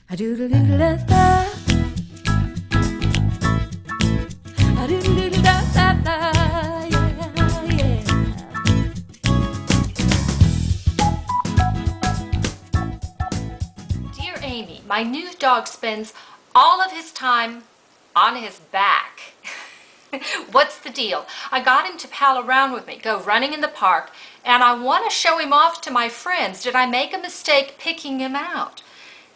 A doodle doodle da da. A doodle doodle da da da. Yeah, yeah. Dear Amy, my new dog spends all of his time on his back. What's the deal? I got him to pal around with me, go running in the park, and I want to show him off to my friends. Did I make a mistake picking him out?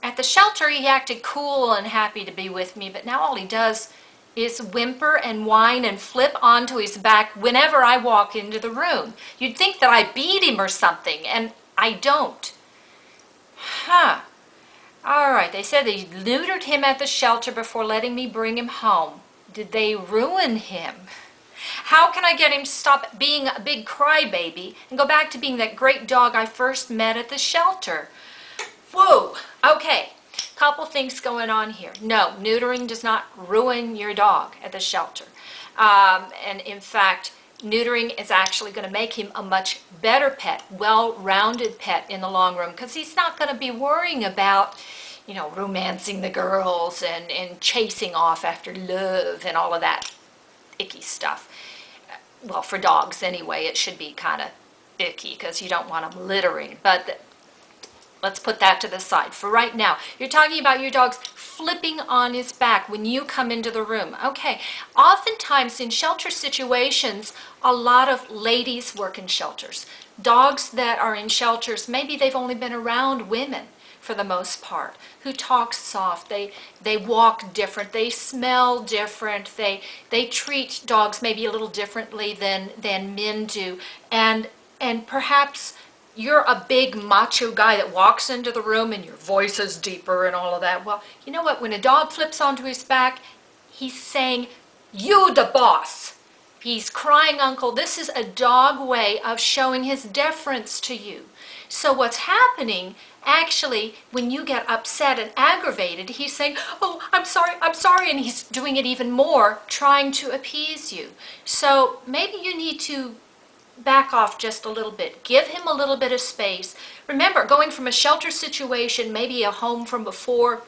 At the shelter, he acted cool and happy to be with me, but now all he does is whimper and whine and flip onto his back whenever I walk into the room. You'd think that I beat him or something, and I don't. Huh. All right, they said they neutered him at the shelter before letting me bring him home. Did they ruin him? How can I get him to stop being a big crybaby and go back to being that great dog I first met at the shelter? Whoa, okay, couple things going on here. No, neutering does not ruin your dog at the shelter. And in fact, neutering is actually going to make him a much better pet, well-rounded pet in the long run, because he's not going to be worrying about, you know, romancing the girls and chasing off after love and all of that icky stuff. Well, for dogs anyway, it should be kind of icky because you don't want them littering. But let's put that to the side. For right now, you're talking about your dog's flipping on his back when you come into the room. Okay, oftentimes in shelter situations, a lot of ladies work in shelters. Dogs that are in shelters, maybe they've only been around women for the most part, who talk soft, they walk different, they smell different, they treat dogs maybe a little differently than men do, and perhaps you're a big macho guy that walks into the room and your voice is deeper and all of that. Well, you know what? When a dog flips onto his back, he's saying, "You the boss." He's crying uncle. This is a dog way of showing his deference to you. So what's happening, actually, when you get upset and aggravated, he's saying, "Oh, I'm sorry," and he's doing it even more, trying to appease you. So maybe you need to back off just a little bit. Give him a little bit of space. Remember, going from a shelter situation, maybe a home from before,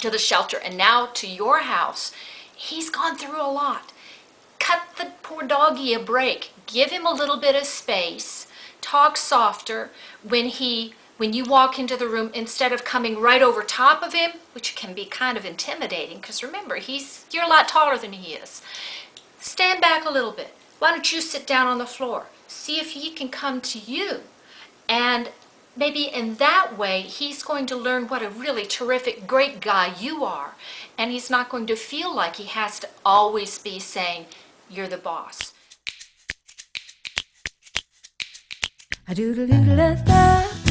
to the shelter, and now to your house, he's gone through a lot. Cut the poor doggy a break. Give him a little bit of space. Talk softer when you walk into the room, instead of coming right over top of him, which can be kind of intimidating, because remember, you're a lot taller than he is. Stand back a little bit. Why don't you sit down on the floor? See if he can come to you. And maybe in that way, he's going to learn what a really terrific, great guy you are. And he's not going to feel like he has to always be saying, "You're the boss." A doodle doodle da da.